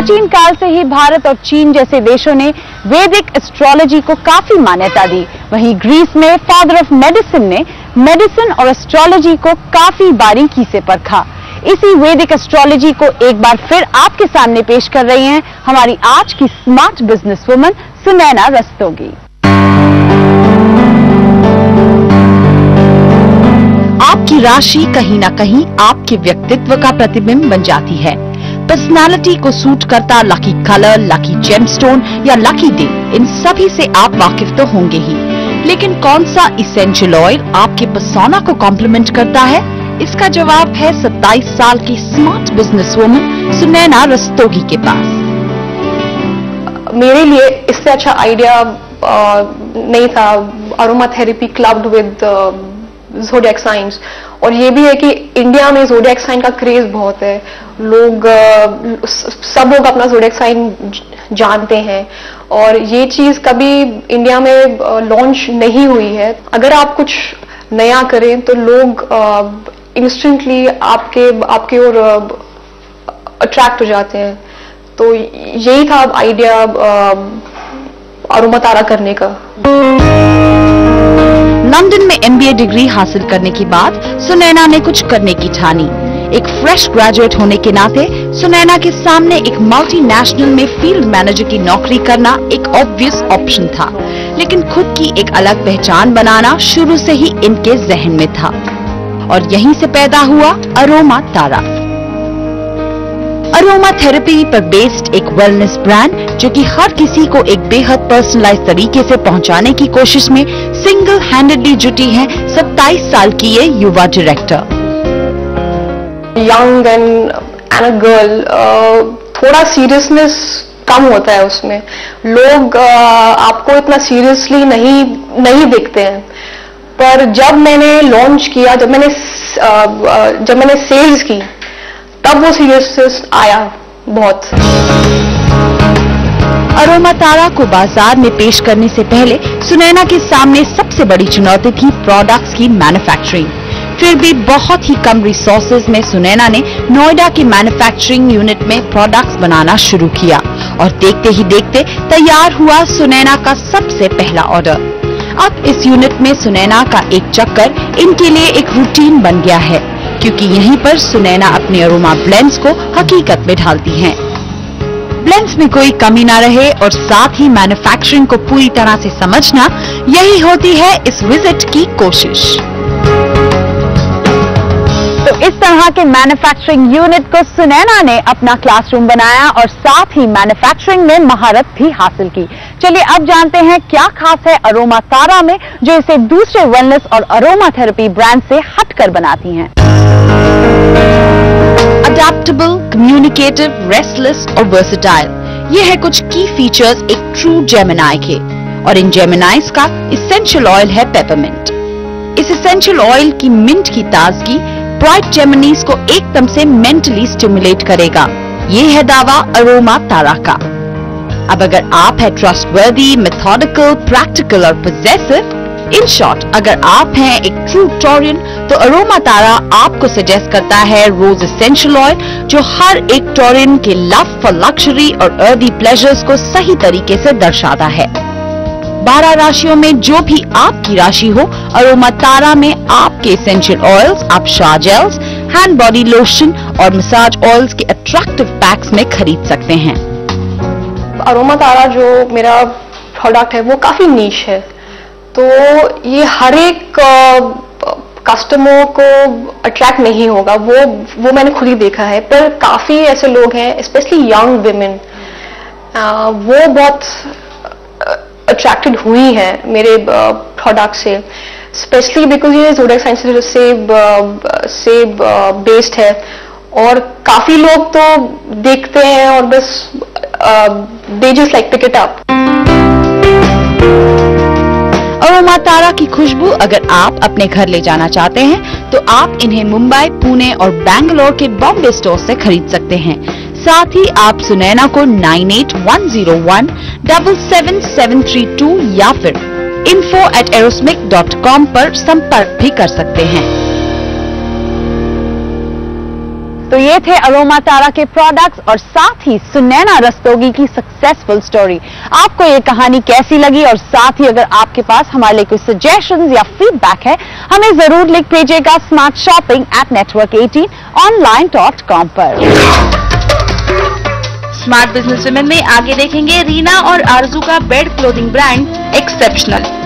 प्राचीन काल से ही भारत और चीन जैसे देशों ने वैदिक एस्ट्रोलॉजी को काफी मान्यता दी। वहीं ग्रीस में फादर ऑफ मेडिसिन ने मेडिसिन और एस्ट्रोलॉजी को काफी बारीकी से परखा। इसी वैदिक एस्ट्रोलॉजी को एक बार फिर आपके सामने पेश कर रही हैं हमारी आज की smart business woman Sunaina Rastogi. आपकी राशि कहीं ना कहीं आपके व्यक्तित्व का प्रतिबिंब बन जाती है। पर्सनालिटी को सूट करता लकी कलर, लकी जेमस्टोन या लकी डे, इन सभी से आप वाकिफ तो होंगे ही, लेकिन कौन सा इसेंशियल ऑयल आपके पर्सोना को कॉम्प्लीमेंट करता है? इसका जवाब है 27 साल की smart business woman Sunaina Rastogi के पास। मेरे लिए इससे अच्छा आइडिया नहीं था aroma therapy clubbed with zodiac science. और ये भी है कि इंडिया में ज़ोडिएक साइन का क्रेज बहुत है। सब लोग अपना ज़ोडिएक साइन जानते हैं और ये चीज कभी इंडिया में लॉन्च नहीं हुई है। अगर आप कुछ नया करें तो लोग इंस्टेंटली आपके ओर अट्रैक्ट हो जाते हैं। तो यही था आइडिया अरोमा तारा करने का। लंदन में MBA डिग्री हासिल करने के बाद सुनैना ने कुछ करने की ठानी। एक फ्रेश ग्रेजुएट होने के नाते सुनैना के सामने एक मल्टीनेशनल में फील्ड मैनेजर की नौकरी करना एक ऑब्वियस ऑप्शन था, लेकिन खुद की एक अलग पहचान बनाना शुरू से ही इनके जहन में था और यहीं से पैदा हुआ अरोमा तारा। अरोमा थेरेपी पर बेस्ड एक वेलनेस ब्रांड जो कि हर किसी को एक बेहद पर्सनलाइज तरीके से पहुंचाने की कोशिश में सिंगल हैंडेडली जुटी है 27 साल की ये युवा director. Young and a girl, थोड़ा सीरियसनेस कम होता है उसमें। लोग आपको इतना सीरियसली नहीं देखते हैं। पर जब मैंने लॉन्च किया, जब मैंने सेल्स की, तब वो सीरियसनेस आया बहुत। अरोमा तारा को बाजार में पेश करने से पहले सुनैना के सामने सबसे बड़ी चुनौती थी प्रोडक्ट्स की मैन्युफैक्चरिंग। फिर भी बहुत ही कम रिसोर्सेज में सुनैना ने नोएडा की मैन्युफैक्चरिंग यूनिट में प्रोडक्ट्स बनाना शुरू किया और देखते ही देखते तैयार हुआ सुनैना का सबसे पहला ऑर्डर। अब इस यूनिट में सुनैना का एक चक्कर इनके लिए एक रूटीन बन गया है, क्योंकि यहीं पर सुनैना अपने अरोमा ब्लेंड्स को हकीकत में ढालती हैं। ब्लेंड्स में कोई कमी ना रहे और साथ ही मैन्युफैक्चरिंग को पूरी तरह से समझना, यही होती है इस विजिट की कोशिश। तो इस तरह के मैन्युफैक्चरिंग यूनिट को सुनैना ने अपना क्लासरूम बनाया और साथ ही मैन्युफैक्चरिंग में महारत भी हासिल की। चलिए अब जानते हैं क्या खास है अरोमा तारा में जो इसे दूसरे वेलनेस और अरोमा थेरेपी ब्रांड से हटकर बनाती हैं। अडैप्टेबल, कम्युनिकेटिव, रेस्टलेस और वर्सेटाइल, ये है कुछ की फीचर्स एक ट्रू जेमिनाई के। और इन जेमिनाइज का इसेंशियल ऑयल है पेपरमिंट। इस इसेंशियल ऑयल की मिंट की ताजगी ब्राइट जेमिनीज को एकदम से मेंटली स्टिमुलेट करेगा। ये है दावा अरोमा तारा का। अब अगर आप है ट्रस्टवर्दी, मेथोडिकल, प्रैक्टिकल और पोजेसिव, इन शॉर्ट अगर आप हैं एक ट्रू टोरियन, तो अरोमा तारा आपको सजेस्ट करता है रोज एसेंशियल ऑयल जो हर एक टोरियन के लव फॉर लग्जरी और अर्दी प्लेजर्स को सही तरीके से दर्शाता है। 12 राशियों में जो भी आपकी राशि हो, अरोमा तारा में आपके एसेंशियल ऑयल्स आप shower gels, hand body lotion और मसाज ऑयल्स के अट्रैक्टिव पैक्स में खरीद सकते हैं। अरोमा तारा जो मेरा प्रोडक्ट है वो काफी नीश है, तो ये हर एक कस्टमर को अट्रैक्ट नहीं होगा, वो मैंने खुद ही देखा है। पर काफी ऐसे लोग हैं, स्पेशली यंग विमेन, वो बहुत अट्रैक्टेड हुई हैं मेरे प्रोडक्ट से, स्पेशली बिकॉज ये ज़ोडिएक साइन से बेस्ड है। और काफी लोग तो देखते हैं और बस they just like pick it up. Aroma Tara की खुशबू अगर आप अपने घर ले जाना चाहते हैं तो आप इन्हें मुंबई, पुणे और बैंगलोर के बॉम्बे स्टोर से खरीद सकते हैं। साथ ही आप सुनैना को 9810177732 या फिर info@aerosmic.com पर संपर्क भी कर सकते हैं। तो ये थे अरोमा तारा के प्रोडक्ट्स और साथ ही सुनैना रस्तोगी की सक्सेसफुल स्टोरी। आपको ये कहानी कैसी लगी और साथ ही अगर आपके पास हमारे लिए कोई सजेशंस या फीडबैक है, हमें जरूर लिख भेजिएगा smartshopping@network18 online.com पर। स्मार्ट बिजनेस वुमेन में आगे देखेंगे रीना और आरजू का बेड क्लोथिंग ब्रांड एक्सेप्शनल।